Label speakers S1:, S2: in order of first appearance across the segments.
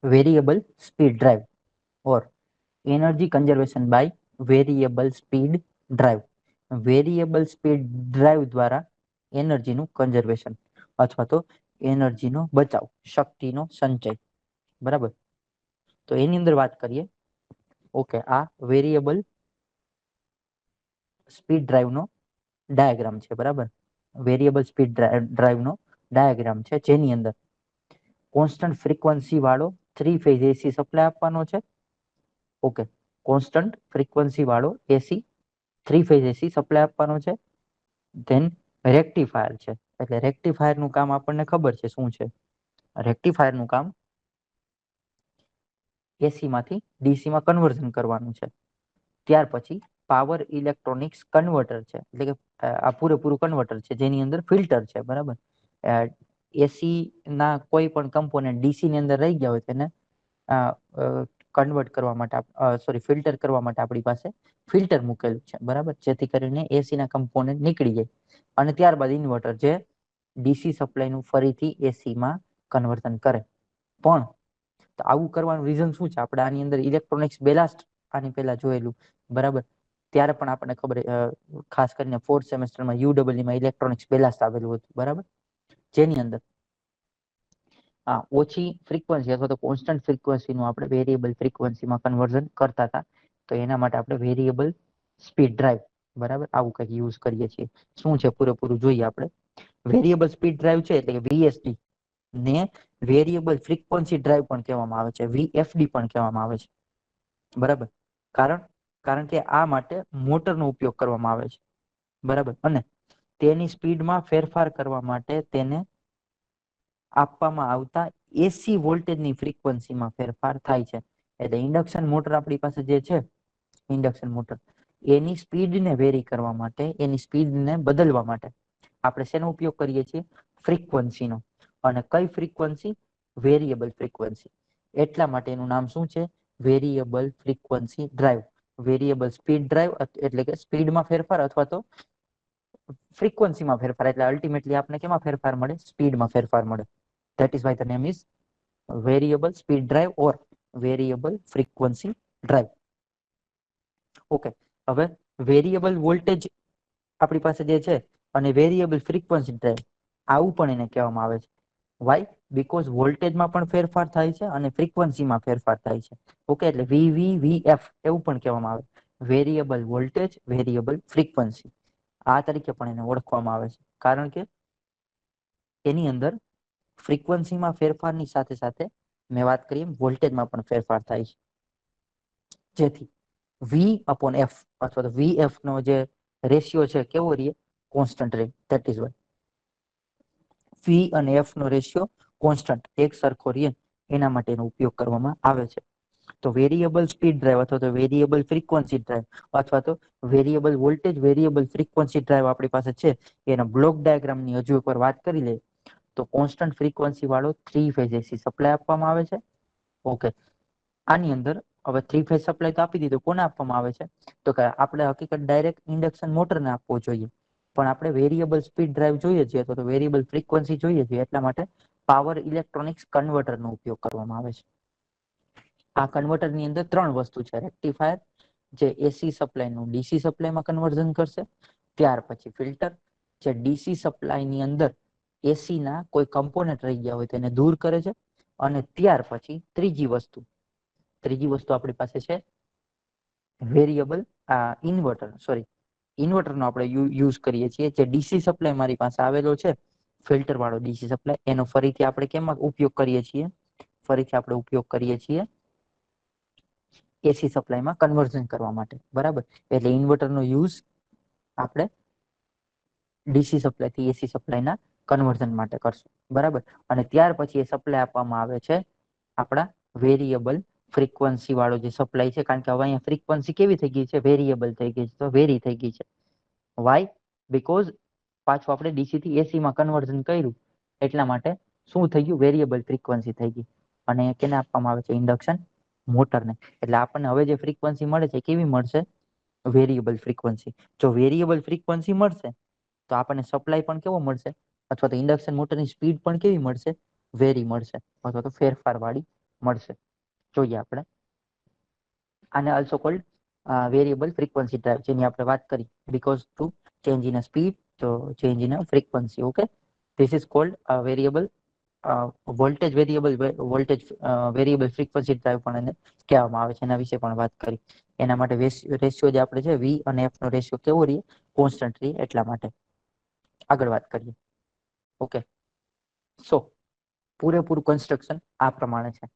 S1: Variable speed drive or energy conservation by variable speed drive. Variable speed drive દ્વારા એનર્જીનું conservation અથવા તો એનર્જીનો બચાવ, શક્તિનો સંચય. બરાબર. તો એની અંદર વાત કરીએ. ઓકે, આ વેરિયેબલ સ્પીડ ડ્રાઈવનો ડાયાગ્રામ છે. બરાબર. વેરિયેબલ સ્પીડ ડ્રાઈવનો ડાયાગ્રામ છે, જેની અંદર કોન્સ્ટન્ટ ફ્રીક્વન્સી વાળો 3 ફેઝ એસી સપ્લાય આપવાનો છે. ઓકે, કોન્સ્ટન્ટ ફ્રીક્વન્સી વાળો એસી 3 ફેઝ એસી સપ્લાય આપવાનો છે. ધેન રેક્ટિફાયર છે, એટલે રેક્ટિફાયર નું કામ આપણને ખબર છે શું છે. રેક્ટિફાયર નું કામ એસી માંથી ડીસી માં કન્વર્ઝન કરવાનું છે. ત્યાર પછી પાવર ઇલેક્ટ્રોનિક્સ કન્વર્ટર છે, એટલે કે આ પૂરેપૂરું કન્વર્ટર છે, જેની અંદર ફિલ્ટર છે. બરાબર. એસી ના કોઈ પણ કમ્પોનેન્ટ ડીસી ની અંદર રહી ગયા હોય તેને કન્વર્ટ કરવા માટે, ફિલ્ટર કરવા માટે આપણી પાસે ફિલ્ટર મૂકેલું છે. બરાબર. જેથી કરીને એસી ના કમ્પોનેન્ટ નીકળી જાય. અને ત્યારબાદ ઇન્વર્ટર જે ડીસી સપ્લાય નું ફરીથી એસી માં કન્વર્ઝન કરે. પણ તો આવું કરવાનું રીઝન શું છે? આપણે આની અંદર ઇલેક્ટ્રોનિક્સ બેલાસ્ટ આની પહેલા જોયેલું. બરાબર. ત્યારે પણ આપણને ખબર, ખાસ કરીને 4th સેમેસ્ટરમાં યુડબ્લ્યુમાં ઇલેક્ટ્રોનિક્સ બેલાસ્ટ આવેલું હતું. બરાબર. જેની અંદર ઓછી ફ્રીક્વન્સી અથવા તો કોન્સ્ટન્ટ ફ્રીક્વન્સીનું આપણે વેરિયેબલ ફ્રીક્વન્સીમાં કન્વર્ઝન કરતા હતા. તો એના માટે આપણે વેરિયેબલ સ્પીડ ડ્રાઈવ, બરાબર, આવું કંઈક યુઝ કરીએ છીએ. શું છે પૂરેપૂરું જોઈએ આપણે. વેરિયેબલ સ્પીડ ડ્રાઈવ છે, એટલે કે વીએસડી ને વેરિયેબલ ફ્રીક્વન્સી ડ્રાઈવ પણ કહેવામાં આવે છે, વીએફડી પણ કહેવામાં આવે છે. બરાબર. કારણ કે આ માટે મોટરનો ઉપયોગ કરવામાં આવે છે. બરાબર. અને તેની સ્પીડમાં ફેરફાર કરવા માટે તેને આપવામાં આવતા એસી વોલ્ટેજની ફ્રીક્વન્સીમાં ફેરફાર થાય છે. એટલે ઇન્ડક્શન મોટર આપણી પાસે જે છે, ઇન્ડક્શન મોટર, એની સ્પીડને વેરી કરવા માટે, એની સ્પીડને બદલવા માટે આપણે શેનો ઉપયોગ કરીએ છીએ? ફ્રીક્વન્સીનો. અને કઈ ફ્રીક્વન્સી? Variable frequency. એટલા માટે એનું નામ શું છે? Variable frequency drive. Variable speed drive, એટલે કે સ્પીડમાં ફેરફાર અથવા તો ફ્રીક્વન્સીમાં ફેરફાર. એટલે અલ્ટિમેટલી આપણે કેમાં ફેરફાર મળે? સ્પીડમાં ફેરફાર મળે. That is why the name is variable speed drive or variable frequency drive. Okay, હવે વેરિયેબલ વોલ્ટેજ આપણી પાસે જે છે, અને વેરિયેબલ ફ્રીક્વન્સી ડ્રાઈવ, આવું પણ એને કહેવામાં આવે છે. વાય? બીકોઝ વોલ્ટેજમાં પણ ફેરફાર થાય છે અને ફ્રીક્વન્સીમાં ફેરફાર થાય છે. ઓકે, એટલે VVVF એવું પણ કહેવામાં આવે. વેરિયેબલ વોલ્ટેજ, વેરિયેબલ ફ્રીક્વન્સી, આ તરીકે પણ એને ઓળખવામાં આવે છે. કારણ કે એની અંદર ફ્રીક્વન્સીમાં ફેરફારની સાથે સાથે મેં વાત કરી એમ વોલ્ટેજમાં પણ ફેરફાર થાય છે. જેથી V/F અથવા તો VF નો જે રેશિયો છે, કેવો રહે? કોન્સ્ટન્ટ રહે. ધેટ ઇઝ વાય V અને F નો રેશિયો કોન્સ્ટન્ટ, એક સરખો રહે, એના માટે એનો ઉપયોગ કરવામાં આવે છે. તો વેરિયેબલ સ્પીડ ડ્રાઈવ અથવા તો વેરિયેબલ ફ્રીક્વન્સી ડ્રાઈવ અથવા તો variable voltage, variable frequency drive આપણી પાસે છે. એના બ્લોક ડાયાગ્રામની હજુ એકવાર વાત કરી લે તો કોન્સ્ટન્ટ ફ્રીક્વન્સી વાળો 3 ફેઝ એસી સપ્લાય આપવામાં આવે છે. ઓકે, આની અંદર હવે 3 ફેઝ સપ્લાય તો આપી દીધો. કોને આપવામાં આવે છે? તો કે આપણે હકીકત ડાયરેક્ટ ઇન્ડક્શન મોટરને આપવો જોઈએ, પણ આપણે વેરિયેબલ સ્પીડ ડ્રાઈવ જોઈએ છીએ, તો વેરિયેબલ ફ્રીક્વન્સી જોઈએ છીએ, એટલા માટે પાવર ઇલેક્ટ્રોનિક્સ કન્વર્ટરનો ઉપયોગ કરવામાં આવે છે. આ કન્વર્ટરની અંદર 3 વસ્તુ છે. રેક્ટિફાયર, જે એસી સપ્લાયનું ડીસી સપ્લાયમાં કન્વર્ઝન કરશે. ત્યાર પછી ફિલ્ટર, જે ડીસી સપ્લાયની અંદર એસી ના કોઈ કમ્પોનેન્ટ રહી ગયા હોય તેને દૂર કરે છે. અને ત્યાર પછી ત્રીજી વસ્તુ આપણી પાસે છે વેરિયેબલ ઇન્વર્ટરનો આપણે યુઝ કરીએ છીએ. જે ડીસી સપ્લાય મારી પાસે આવેલો છે, ફિલ્ટર વાળો ડીસી સપ્લાય, એનો ફરીથી આપણે કેમાં ઉપયોગ કરીએ છીએ? ફરીથી આપણે ઉપયોગ કરીએ છીએ એસી સપ્લાયમાં કન્વર્ઝન કરવા માટે. બરાબર. એટલે ઇન્વર્ટરનો યુઝ આપણે ડીસી સપ્લાય થી એસી સપ્લાયના કન્વર્ઝન માટે કરશું. બરાબર. અને ત્યાર પછી એ સપ્લાય આપવામાં આવે છે આપણા વેરિયેબલ ફ્રીક્વન્સી વાળો જે સપ્લાય છે. કારણ કે હવે અહીંયા ફ્રીક્વન્સી કેવી થઈ ગઈ છે? વેરિયેબલ થઈ ગઈ છે, તો વેરી થઈ ગઈ છે. વાય? બીકોઝ પાછું આપણે ડીસી થી એસી માં કન્વર્ઝન કર્યું, એટલા માટે શું થઈ ગયું? વેરિયેબલ ફ્રીક્વન્સી થઈ ગઈ. અને કેને આપવામાં આવે છે? ઇન્ડક્શન મોટરને. એટલે આપણને હવે જે ફ્રીક્વન્સી મળે છે, કેવી મળશે? Variable frequency. જો વેરિયેબલ ફ્રીક્વન્સી મળશે તો આપણને સપ્લાય પણ કેવો મળશે? અથવા તો ઇન્ડક્શન મોટરની સ્પીડ પણ કેવી મળશે? વેરી મળશે, અથવા તો ફેરફાર વાળી મળશે. જોઈએ આપણે આને also called variable frequency drive, જેની આપણે વાત કરી, because to change in speed તો change in frequency. Okay, this is called variable voltage variable frequency drive પણ એને કહેવામાં આવે છે. એના વિશે પણ વાત કરી. એના માટે રેશિયો જે આપણે છે વી અને એફ નો રેશિયો કેવો રહે, કોન્સ્ટન્ટ રહે, એટલા માટે. આગળ વાત કરીએ. ઓકે, સો પૂરેપૂરું કન્સ્ટ્રક્શન આ પ્રમાણે છે.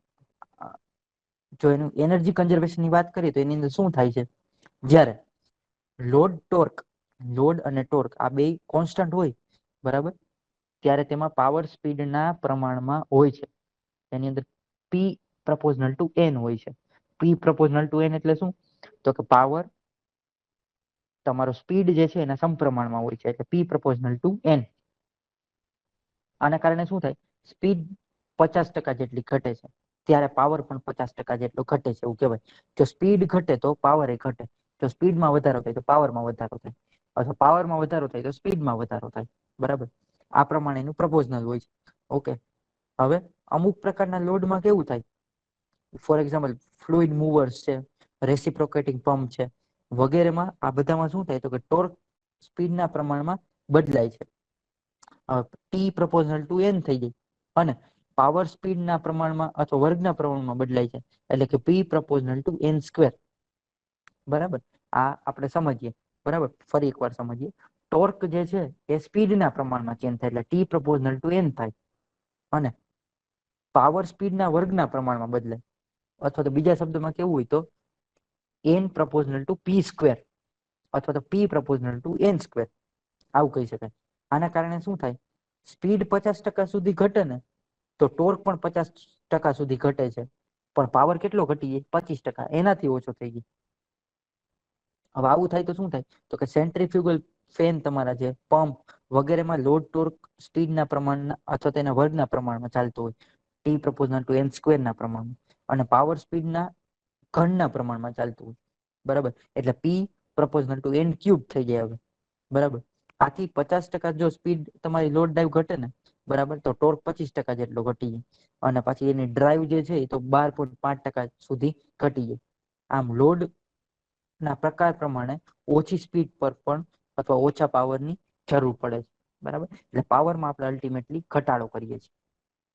S1: જો એનું એનર્જી કન્ઝર્વેશન ની વાત કરીએ તો એની અંદર શું થાય છે, જ્યારે લોડ અને ટોર્ક આ બે કોન્સ્ટન્ટ હોય, બરાબર, ત્યારે તેમાં પાવર સ્પીડના પ્રમાણમાં હોય છે. એની અંદર પી પ્રપોઝનલ ટુ એન હોય છે. પી પ્રપોઝનલ ટુ એન એટલે શું, તો કે પાવર તમારો સ્પીડ જે છે એના સમપ્રમાણમાં હોય છે, એટલે પી પ્રપોઝનલ ટુ એન. આના કારણે શું થાય, સ્પીડ 50% જેટલી ઘટે છે, ત્યારે પાવર પણ 50% જેટલો ઘટે છે, એવું કહેવાય. જો સ્પીડ ઘટે તો પાવર એ ઘટે. જો સ્પીડમાં વધારો થાય તો પાવરમાં વધારો થાય, અથવા પાવરમાં વધારો થાય તો સ્પીડમાં વધારો થાય. બરાબર, આ પ્રમાણેનું પ્રપોઝનલ હોય છે. ઓકે, હવે અમુક પ્રકારના લોડમાં કેવું થાય, ફોર એક્ઝામ્પલ ફ્લુઇડ મૂવર્સ છે, રેસિપ્રોકેટિંગ પંપ છે, વગેરેમાં આ બધામાં શું થાય, તો કે ટોર્ક સ્પીડના પ્રમાણમાં બદલાય છે. ટી પ્રપોઝનલ ટુ એન થઈ જાય, અને પાવર સ્પીડના પ્રમાણમાં અથવા વર્ગના પ્રમાણમાં બદલાય છે, એટલે કે પી પ્રપોઝનલ ટુ એન સ્ક્વેર. બરાબર, આ આપણે સમજીએ. બરાબર, ફરી એકવાર સમજીએ. ટોર્ક જે છે એ સ્પીડના પ્રમાણમાં ચેન્જ થાય, એટલે ટી પ્રપોઝનલ ટુ એન થાય, અને પાવર સ્પીડના વર્ગના પ્રમાણમાં બદલાય, અથવા તો બીજા શબ્દમાં કેવું હોય તો N proportional to P square, અથવા તો P proportional to N square, આવું કહી શકાય. આના કારણે શું થાય, સ્પીડ 50% સુધી ઘટે ને તો ટોર્ક પણ 50% સુધી ઘટે છે, પણ પાવર કેટલો ઘટી જાય, 25%, એનાથી ઓછો થઈ જાય. હવે આવું થાય તો શું થાય, તો કે સેન્ટ્રીફ્યુગલ ફેન તમારા જે પંપ વગેરેમાં લોડ ટોર્ક સ્પીડના પ્રમાણના અથવા તેના વર્ગના પ્રમાણમાં ચાલતો હોય, T proportional to N square ના પ્રમાણમાં, અને પાવર સ્પીડના ઘનના પ્રમાણમાં ચાલતું હોય. બરાબર, એટલે પી પ્રપોઝનલ ટુ એન ક્યુબ થઈ જાય. હવે બરાબર, આથી 50% જો સ્પીડ તમારી લોડ ડ્રાઈવ ઘટે ને, બરાબર, તો ટોર્ક 25% જેટલો ઘટી જાય, અને પછી એની ડ્રાઈવ જે છે એ તો 12.5% સુધી ઘટી જાય. આમ લોડ ના પ્રકાર પ્રમાણે ઓછી સ્પીડ પર પણ અથવા ઓછા પાવરની જરૂર પડે છે. બરાબર, એટલે પાવરમાં આપણે અલ્ટિમેટલી ઘટાડો કરીએ છીએ.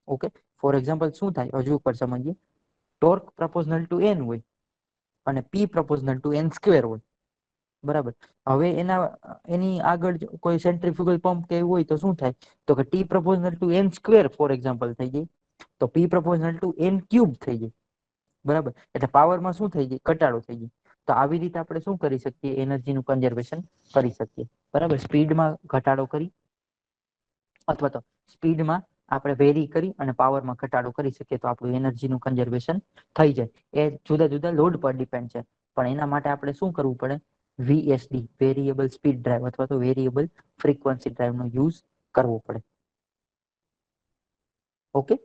S1: ઓકે, ફોર એક્ઝામ્પલ શું થાય, હજુ ઉપર સમજીએ. ટોર્ક પ્રપોઝનલ ટુ એન હોય, અને પી પ્રપોઝનલ ટુ એન સ્ક્વેર હોય. બરાબર, હવે એની આગળ કોઈ સેન્ટ્રીફ્યુગલ પંપ કે એવું હોય તો શું થાય, તો કે T proportional to N square for example થઈ જાય, તો P proportional to N cube થઈ જાય. બરાબર, એટલે પાવરમાં શું થઈ જાય, ઘટાડો થઈ જાય. તો આવી રીતે આપણે શું કરી શકીએ, એનર્જીનું કન્ઝર્વેશન કરી શકીએ. બરાબર, સ્પીડમાં ઘટાડો કરી, અથવા તો સ્પીડમાં આપણે વેરી કરી અને પાવરમાં ઘટાડો કરી શકીએ, તો આપણું એનર્જીનું કન્ઝર્વેશન થઈ જાય. એ જુદા જુદા લોડ પર ડિપેન્ડ છે, પણ એના માટે આપણે શું કરવું પડે, વીએસડી વેરિયેબલ સ્પીડ ડ્રાઈવ અથવા તો વેરિયેબલ ફ્રીક્વન્સી ડ્રાઈવ નો યુઝ કરવો પડે. ઓકે,